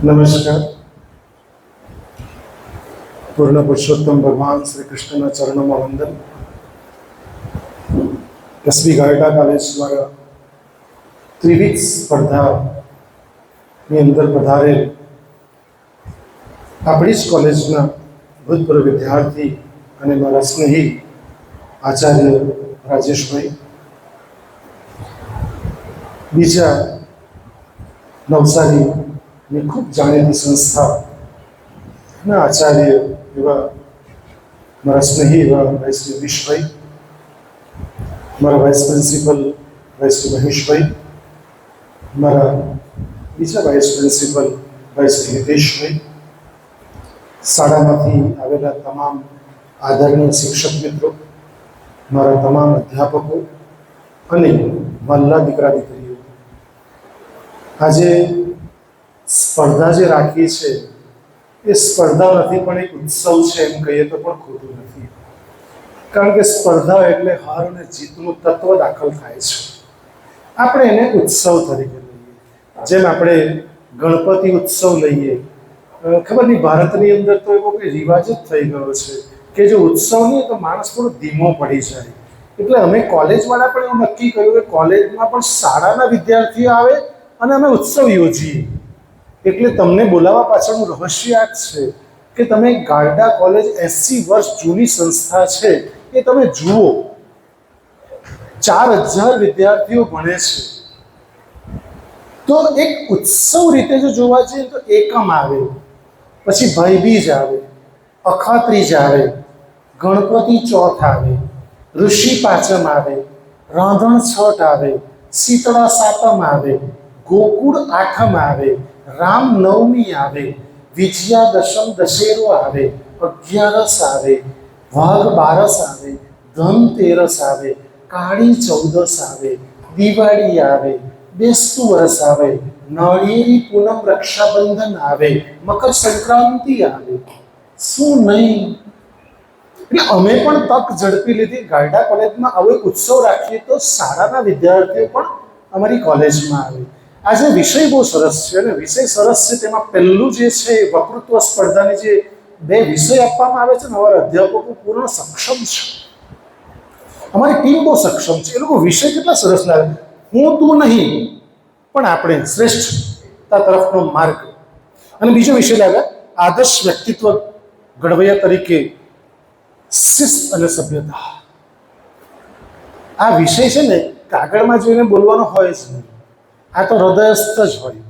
નમસ્કાર. પૂર્ણ પુરુષોત્તમ ભગવાન શ્રી કૃષ્ણના ચરણોમાં વંદન. એસબી ગાયટા કોલેજ દ્વારા ત્રિવિધ સ્પર્ધાની અંદર પધારેલ આપણી જ કોલેજના ભૂતપૂર્વ વિદ્યાર્થી અને મારા સ્નેહી આચાર્ય રાજેશભાઈ, બીજા નવસારીની ખૂબ જાણીતી સંસ્થાના આચાર્ય એવા મારા સ્નેહી એવા ભાઈ શ્રી વિશભાઈ, મારા વાઇસ પ્રિન્સિપલ ભાઈ શ્રી મહેશભાઈ, મારા બીજા વાઇસ પ્રિન્સિપલ ભાઈ શ્રી હિતેશભાઈ, શાળામાંથી આવેલા તમામ આદરણીય શિક્ષક મિત્રો, મારા તમામ અધ્યાપકો અને વહાલા દીકરા દીકરીઓ, આજે સ્પર્ધા જે રાખી છે એ સ્પર્ધા નથી પણ એક ઉત્સવ છે એમ કહીએ તો પણ ખોટું નથી. કારણ કે સ્પર્ધા એટલે હાર અને જીતનું તત્વ દાખલ થાય છે. આપણે એને ઉત્સવ તરીકે લઈએ, જેમ આપણે ગણપતિ ઉત્સવ લઈએ. ખબર નહીં, ભારતની અંદર તો એવો કંઈ રિવાજ જ થઈ ગયો છે કે જો ઉત્સવ નહીં તો માણસ થોડો ધીમો પડી જાય. એટલે અમે કોલેજવાળા પણ એવું નક્કી કર્યું કે કોલેજમાં પણ શાળાના વિદ્યાર્થીઓ આવે અને અમે ઉત્સવ યોજીએ. એટલે તમને બોલાવવા પાછળનું રહસ્ય આ જ છે કે તમે ગારડા કોલેજ 80 વર્ષ જૂની સંસ્થા છે એ તમે જુઓ. 4000 વિદ્યાર્થીઓ ભણે છે. તો એક ઉત્સવ રીતે જો જોવા જઈએ તો એકમ આવે, પછી ભાઈબીજ આવે, અખાત્રીજ આવે, ગણપતિ ચોથ આવે, ઋષિ પાંચમ આવે, રાંધણ છઠ આવે, શીતળા સાતમ આવે, ગોકુળ આઠમ આવે, રામ નવમી આવે, વિજયા દશમ દશેરો આવે, અગિયારસ આવે, વાઘ બારસ આવે, ધનતેરસ આવે, કાળી ચૌદસ આવે, દિવાળી આવે, બેસતું વર્ષ આવે, નાળિયેરી પૂનમ રક્ષાબંધન આવે, મકર સંક્રાંતિ આવે. શું નહીં! એટલે અમે પણ તક ઝડપી લીધી. ગારડા કોલેજમાં આવો એક ઉત્સવ રાખીએ તો શાળાના વિદ્યાર્થીઓ પણ અમારી કોલેજમાં આવે. આજે વિષય બહુ સરસ છે અને વિષય સરસ છે તેમાં પહેલું જે છે વક્તૃત્વ સ્પર્ધાની જે 2 વિષય આપવામાં આવે છે ને, અમારા અધ્યાપકો પૂર્ણ સક્ષમ છે. અમારી ટીમ બહુ સક્ષમ છે. એ લોકો વિષય કેટલા સરસ લાગે. હું તું નહીં પણ આપણે, શ્રેષ્ઠતા તરફનો માર્ગ. અને બીજો વિષય લાગે આદર્શ વ્યક્તિત્વ ઘડવૈયા તરીકે શિસ્ત અને સભ્યતા. આ વિષય છે ને કાગળમાં જોઈને બોલવાનો હોય જ નહીં, આ તો હૃદયસ્થ જ હોય.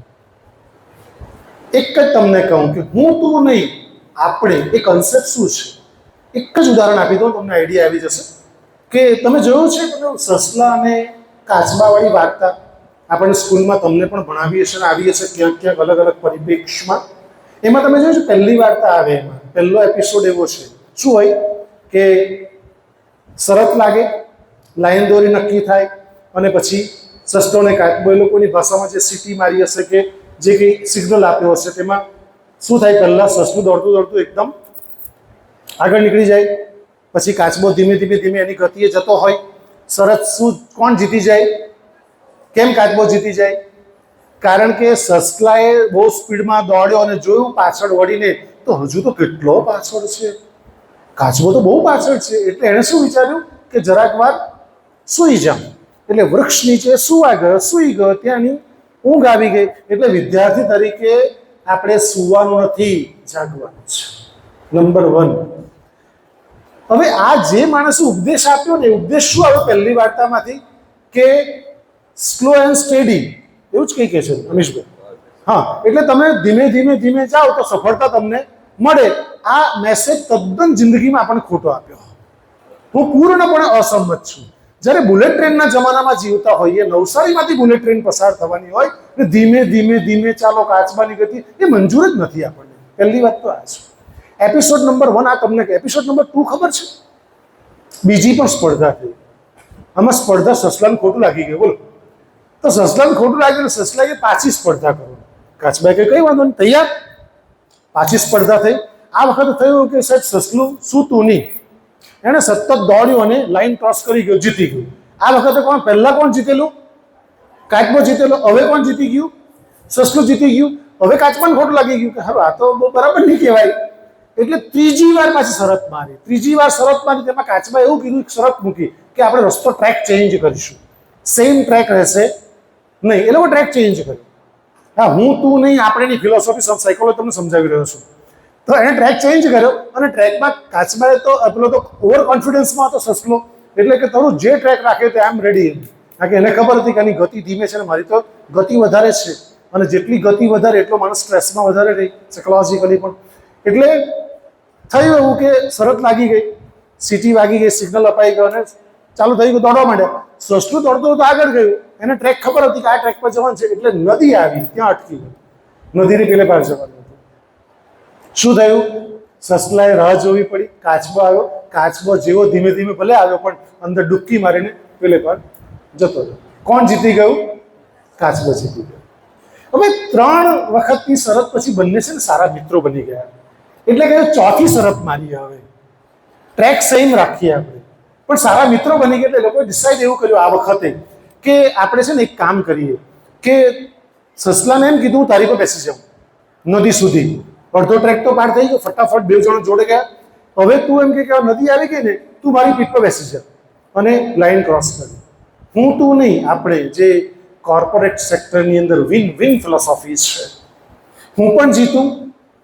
એક જ તમને કહું કે હું તું નહીં આપણે, એ કન્સેપ્ટ શું છે એક જ ઉદાહરણ આપી દઉં, તમને આઈડિયા આવી જશે. કે તમે જોયું છે કે સસલા અને કાચબાવાળી વાર્તા આપણે સ્કૂલમાં તમને પણ ભણાવીએ છીએ અને આવીએ છીએ ક્યાંક ક્યાંક અલગ અલગ પરિપ્રેક્ષમાં. એમાં તમે જોયું છે પહેલી વાર્તા આવે, એમાં પહેલો એપિસોડ એવો છે. શું હોય કે શરત લાગે, લાઈન દોરી નક્કી થાય અને પછી સસલોને કાચબો, એ લોકોની ભાષામાં જે સીટી મારી હશે કે જે કંઈ સિગ્નલ આપ્યો હશે તેમાં શું થાય, પહેલાં સસલું દોડતું દોડતું એકદમ આગળ નીકળી જાય, પછી કાચબો ધીમે ધીમે ધીમે એની ગતિએ જતો હોય. શરત શું, કોણ જીતી જાય? કેમ કાચબો જીતી જાય? કારણ કે સસલાએ બહુ સ્પીડમાં દોડ્યો અને જોયું પાછળ વળીને તો હજુ તો કેટલો પાછળ છે, કાચબો તો બહુ પાછળ છે. એટલે એણે શું વિચાર્યું કે જરાક વાર સૂઈ જાઉં. એટલે વૃક્ષ નીચે સુવા ગયો, સૂઈ ગયો, ત્યાંની ઊંઘ આવી ગઈ. એટલે વિદ્યાર્થી તરીકે આપણે સૂવાનું નથી, જાગવાનું છે. નંબર 1. હવે આ જે માણસે ઉપદેશ આપ્યો ને, ઉપદેશ શું આવ્યો પહેલી વાર્તામાંથી કે સ્લો એન્ડ સ્ટેડી, એવું જ કંઈ કહે છે અમીશભાઈ. હા, એટલે તમે ધીમે ધીમે ધીમે જાઓ તો સફળતા તમને મળે. આ મેસેજ તદ્દન જિંદગીમાં આપણને ખોટો આપ્યો. હું પૂર્ણપણે અસંમત છું. જ્યારે બુલેટ ટ્રેનના જમાનામાં જીવતા હોઈએ, નવસારીમાંથી બુલેટ ટ્રેન પસાર થવાની હોય ને ધીમે ધીમે ધીમે ચાલો કાચબાની ગતિ, એ મંજૂર જ નથી આપણને. પહેલી વાત તો આ છે. એપિસોડ નંબર 1 આ તમને. એપિસોડ નંબર 2 ખબર છે? બીજી પણ સ્પર્ધા થઈ. આમાં સ્પર્ધા સસલાને ખોટું લાગી ગયું. બોલો, તો સસલાને ખોટું લાગ્યું, સસલાએ પાછી સ્પર્ધા કરો. કાચબાએ કઈ વાંધો નહીં, તૈયાર. પાછી સ્પર્ધા થઈ. આ વખતે થયું કે સાહેબ સસલું સૂતું નહીં, એણે સતત દોડ્યું અને લાઈન ક્રોસ કરી ગયો, જીતી ગયું. આ વખતે પહેલા કોણ જીતેલું? કાચબો જીતેલો. હવે કોણ જીતી ગયું? સસલું જીતી ગયું. હવે કાચબાને ખોટું લાગી ગયું કે હારું આ તો બહુ બરાબર નહીં કહેવાય. એટલે ત્રીજી વાર પાછી શરત મારી. ત્રીજી વાર શરત મારી તેમાં કાચબા એવું કીધું, શરત મૂકી કે આપણે રસ્તો ટ્રેક ચેન્જ કરીશું, સેમ ટ્રેક રહેશે નહીં. એ લોકો ટ્રેક ચેન્જ કર્યો. હા, હું તું નહીં, આપણેની ફિલોસોફી સાયકોલોજી તમને સમજાવી રહ્યો છું. તો એણે ટ્રેક ચેન્જ કર્યો અને ટ્રેકમાં કાચબાએ તો પેલો તો ઓવર કોન્ફિડન્સમાં હતો સસલો, એટલે કે તારું જે ટ્રેક રાખે તે આમ રેડી. કારણ કે એને ખબર હતી કે આની ગતિ ધીમે છે ને મારી તો ગતિ વધારે છે, અને જેટલી ગતિ વધારે એટલો માણસ સ્ટ્રેસમાં વધારે રહી સાયકોલોજીકલી પણ. એટલે થયું એવું કે શરત લાગી ગઈ, સીટી વાગી ગઈ, સિગ્નલ અપાઈ ગયો અને ચાલુ થઈ ગયું, દોડવા માંડ્યા. સસલું દોડતું તો આગળ ગયું, એને ટ્રેક ખબર હતી કે આ ટ્રેક પર જવાનું છે, એટલે નદી આવી, ત્યાં અટકી ગયું. નદીને પેલે પાર જવાનું હતું. શું થયું? સસલાએ રાહ જોવી પડી. કાચબો આવ્યો. કાચબો જેવો ધીમે ધીમે ભલે આવ્યો પણ અંદર ડૂબકી મારીને પેલે પાર જતો રહ્યો. કોણ જીતી ગયું? કાચબો જીતી ગયો. હવે 3 વખતની શરત પછી બંને છે ને સારા મિત્રો બની ગયા. એટલે કે ચોથી શરત મારી, હવે ટ્રેક સેમ રાખીએ આપણે પણ સારા મિત્રો બની ગયા. એટલે લોકોએ ડિસાઈડ એવું કર્યું આ વખતે કે આપણે છે ને એક કામ કરીએ કે સસલાને એમ કીધું હું તારી પર બેસી જાઉં નદી સુધી. અડધો ટ્રેક તો પાર થઈ ગયો, ફટાફટ 2 જણ જોડે ગયા. હવે તું એમ કે નદી આવી ગઈ ને, તું મારી પીઠ પર બેસી જા અને લાઈન ક્રોસ કરી. હું તું નહીં, આપણે જે કોર્પોરેટ સેક્ટરની અંદર વિન વિન ફિલોસોફી છે. હું પણ જીતું,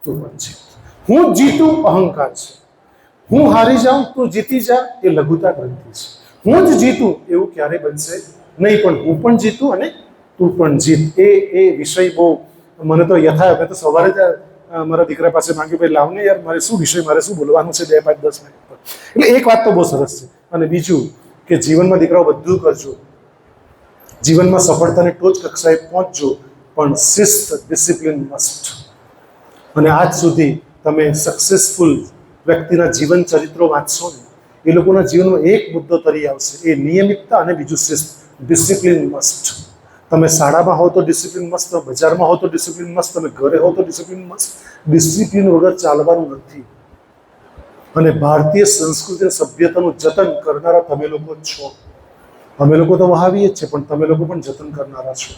તું પણ જીત. હું જીતું અહંકાર છે, હું હારી જાઉં તું જીતી જા એ લઘુતા ગ્રંથિ છે. હું જ જીતું એવું ક્યારે બનશે નહીં, પણ હું પણ જીતું અને તું પણ જીત. એ વિષય બહુ મને તો યથાર્થ. મેં તો સવારે જ મારા દીકરા પાસે માંગ્યું, ભાઈ લાવને યાર, મારે શું વિષય, મારે શું બોલવાનું છે 2, 5, 10 મિનિટ પર. એટલે એક વાત તો બહુ સરસ છે. અને બીજું કે જીવનમાં દીકરાઓ બધું કરજો, જીવનમાં સફળતાની ટોચ કક્ષાએ પહોંચજો, પણ શિસ્ત, ડિસિપ્લિન મસ્ટ. અને આજ સુધી તમે સક્સેસફુલ વ્યક્તિના જીવન ચરિત્રો વાંચશો ને, એ લોકોના જીવનમાં એક મુદ્દો તરી આવશે, એ નિયમિતતા અને બીજું શિસ્ત, ડિસિપ્લિન મસ્ટ. તમે શાળામાં હો તો ડિસિપ્લિન મસ્ત, તમે બજારમાં હો તો ડિસિપ્લિન મસ્ત, તમે ઘરે હો તો ડિસિપ્લિન મસ્ત. ડિસિપ્લિન વગર ચાલવાનું નથી. અને ભારતીય સંસ્કૃતિ અને સભ્યતાનું જતન કરનારા તમે લોકો જ છો. અમે લોકો તો વહાવીએ જ છે, પણ તમે લોકો પણ જતન કરનારા છો.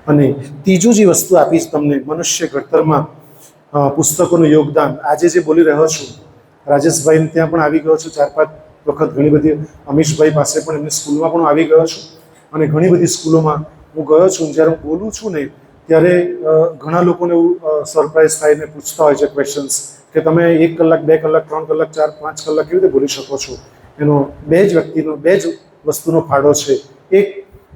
અને ત્રીજું જે વસ્તુ આપીશ તમને, મનુષ્ય ઘડતરમાં પુસ્તકોનું યોગદાન. આજે જે બોલી રહ્યો છું, રાજેશભાઈ ત્યાં પણ આવી ગયો છું 4-5 વખત, ઘણી બધી અમીશભાઈ પાસે પણ, એમની સ્કૂલમાં પણ આવી ગયો છું. અને ઘણી બધી સ્કૂલોમાં હું ગયો છું. જ્યારે હું બોલું છું ને ત્યારે ઘણા લોકોને એવું સરપ્રાઈઝ થાય ને પૂછતા હોય છે ક્વેશ્ચન્સ કે તમે 1 કલાક, 2 કલાક, 3 કલાક, 4, 5 કલાક કેવી રીતે બોલી શકો છો? એનો 2 જ વ્યક્તિનો, 2 જ વસ્તુનો ફાળો છે. એક,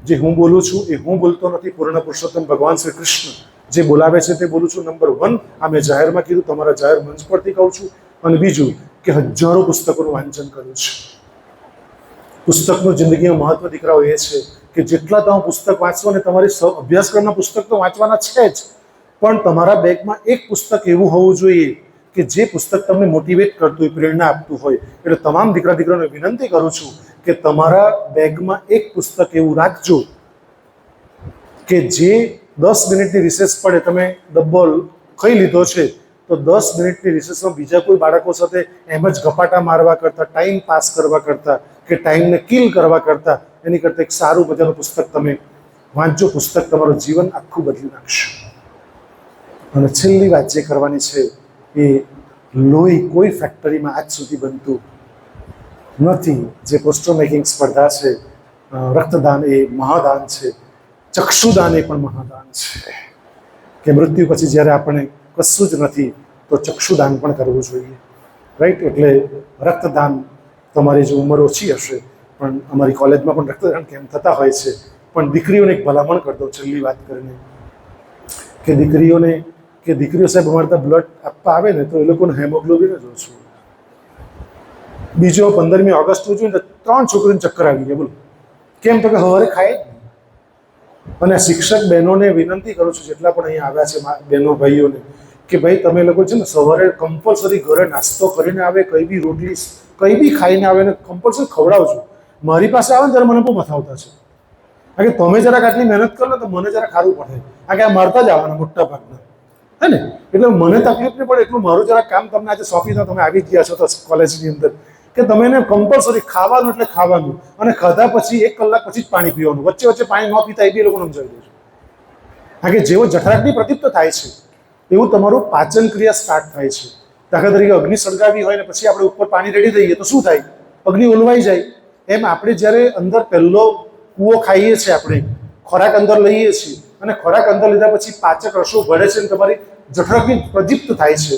જે હું બોલું છું એ હું બોલતો નથી, પૂર્ણ પુરુષોત્તમ ભગવાન શ્રી કૃષ્ણ જે બોલાવે છે તે બોલું છું. નંબર 1, આ મેં જાહેરમાં કીધું, તમારા જાહેર મંચ પરથી કહું છું. અને બીજું કે હજારો પુસ્તકોનું વાંચન કર્યું છે. પુસ્તકનું જિંદગીમાં મહત્વ દીકરાઓ એ છે કે જેટલા તમે પુસ્તક વાંચશો ને, તમારી અભ્યાસક્રમના પુસ્તક તો વાંચવાના છે જ, પણ તમારા બેગમાં એક પુસ્તક એવું હોવું જોઈએ કે જે પુસ્તક તમને મોટિવેટ કરતું હોય, પ્રેરણા આપતું હોય. એટલે તમામ દીકરાઓને વિનંતી કરું છું કે તમારા બેગમાં એક પુસ્તક એવું રાખજો કે જે 10 મિનિટની રિસેસ પડે, તમે ડબ્બો ખાઈ લીધો છે તો 10 મિનિટની રિસેસમાં બીજા કોઈ બાળકો સાથે એમ જ ગપાટા મારવા કરતાં, ટાઈમ પાસ કરવા કરતાં કે ટાઈમને કિલ કરવા કરતાં, એની કરતાં એક સારું મજાનું પુસ્તક તમે વાંચજો. પુસ્તક તમારું જીવન આખું બદલી નાખશે. અને છેલ્લી વાત જે કરવાની છે એ, લોહી કોઈ ફેક્ટરીમાં આજ સુધી બનતું નથી. જે પોસ્ટર મેકિંગ સ્પર્ધા છે, રક્તદાન એ મહાદાન છે, ચક્ષુદાન એ પણ મહાદાન છે. કે મૃત્યુ પછી જ્યારે આપણે કશું જ નથી તો ચક્ષુદાન પણ કરવું જોઈએ, રાઈટ? એટલે રક્તદાન, તમારી જો ઉંમર ઓછી હશે, પણ અમારી કોલેજમાં પણ રક્તદાન કેમ્પ થતા હોય છે. પણ દીકરીઓને એક ભલામણ કરી દઉં છેલ્લી વાત કરીને, કે દીકરીઓ સાહેબ અમારે ત્યાં બ્લડ આપવા આવે ને તો એ લોકોને હેમોગ્લોબિન જ ઓછું. બીજો 15મી ઓગસ્ટ જોઈને તો 3 છોકરીને ચક્કર આવી ગયા. બોલો કેમ? તો કે સવારે ખાય જ નહીં. અને શિક્ષક બહેનોને વિનંતી કરું છું, જેટલા પણ અહીંયા આવ્યા છે બહેનો ભાઈઓને, કે ભાઈ તમે લોકો છે ને સવારે કમ્પલસરી ઘરે નાસ્તો કરીને આવે, કઈ બી રોટલી કઈ બી ખાઈને આવે ને કમ્પલસરી ખવડાવજો. મારી પાસે આવે ને ત્યારે મને બહુ મથાવતા છે, કારણ કે તમે જરાક આટલી મહેનત કરો ને તો મને જરાક સારું પડે. કારણ કે આ મારતા જ આવવાના મોટા ભાગના, હે ને? એટલે મને તકલીફ નહીં પડે એટલું મારું જરાક કામ તમને આજે સોંપી દો. તમે આવી ગયા છો તો કોલેજની અંદર કે તમે એને કમ્પલસરી ખાવાનું એટલે ખાવાનું, અને ખાધા પછી 1 કલાક પછી જ પાણી પીવાનું. વચ્ચે વચ્ચે પાણી ન પીતા એ બી લોકોને સમજાવી દેજો. કારણ કે જેવો જઠરાગ્નિ પ્રદીપ્ત થાય છે એવું તમારું પાચન ક્રિયા સ્ટાર્ટ થાય છે. દાખલા તરીકે અગ્નિ સળગાવી હોય ને પછી આપણે ઉપર પાણી રેડી દઈએ તો શું થાય? અગ્નિ ઓલવાઈ જાય. એમ આપણે જ્યારે અંદર પહેલો કૂવો ખાઈએ છીએ, આપણે ખોરાક અંદર લઈએ છીએ અને ખોરાક અંદર લીધા પછી પાચક રસો ભળે છે અને તમારી જઠર અગ્નિ પ્રદીપ્ત થાય છે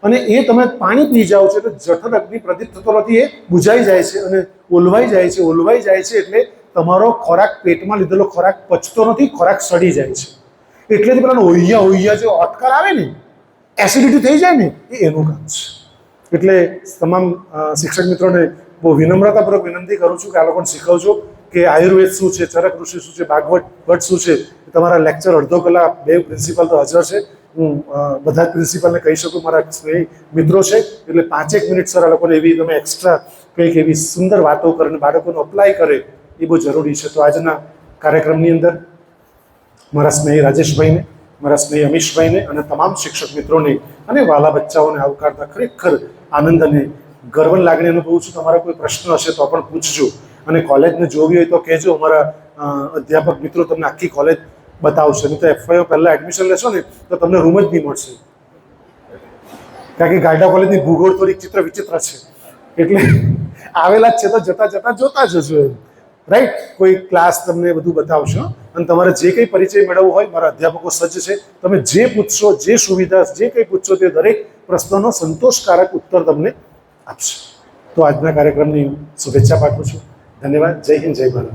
અને એ તમે પાણી પી જાઓ છો એટલે જઠર અગ્નિ પ્રદીપ્ત થતો નથી, એ બુઝાઈ જાય છે અને ઓલવાઈ જાય છે. ઓલવાઈ જાય છે એટલે તમારો ખોરાક, પેટમાં લીધેલો ખોરાક પચતો નથી, ખોરાક સડી જાય છે. એટલે પેલા ઓહિયા જે ઓટકાર આવે ને, એસિડિટી થઈ જાય ને, એ એનું કામ છે. એટલે તમામ શિક્ષક મિત્રોને બહુ વિનમ્રતાપૂર્વક વિનંતી કરું છું કે આ લોકોને શીખવજો કે આયુર્વેદ શું છે, ચરક ઋષિ શું છે, ભાગવત ભટ્ટ શું છે. તમારા લેક્ચર અડધો કલાક, 2 પ્રિન્સિપાલ તો હાજર છે. હું બધા જ પ્રિન્સિપાલને કહી શકું, મારા સ્નેહી મિત્રો છે, એટલે 5 મિનિટ સર આ લોકોને એવી તમે એક્સ્ટ્રા કંઈક એવી સુંદર વાતો કરીને બાળકોને અપ્લાય કરે એ બહુ જરૂરી છે. તો આજના કાર્યક્રમની અંદર મારા સ્નેહી રાજેશભાઈને, મારા સ્નેહી અમીશભાઈને અને તમામ શિક્ષક મિત્રોને અને વાલા બચ્ચાઓને આવકારતા ખરેખર આનંદ અને ગર્વની લાગણી અનુભવું છું. તમારા કોઈ પ્રશ્ન હશે તો પણ પૂછજો અને કોલેજને જોવી હોય તો કહેજો. અમારા અધ્યાપક મિત્રો તમને આખી કોલેજ બતાવશે. નહીં તો એફવાયઓ પહેલાં એડમિશન લેશો ને તો તમને રૂમ જ નહીં મળશે, કારણ કે ગાયડા કોલેજની ભૂગોળ થોડીક ચિત્ર વિચિત્ર છે. એટલે આવેલા જ છે તો જતા જતા જોતા જજો એમ, રાઈટ. કોઈ ક્લાસ તમને બધું બતાવશો અને તમારે જે કંઈ પરિચય મેળવવો હોય, મારા અધ્યાપકો સજ્જ છે. તમે જે પૂછશો, જે સુવિધા, જે કંઈ પૂછશો તે દરેક પ્રશ્નનો સંતોષકારક ઉત્તર તમને આપશે. તો આજના કાર્યક્રમની શુભેચ્છા પાઠવું છું. ધન્યવાદ. જય હિન્દ, જય ભારત.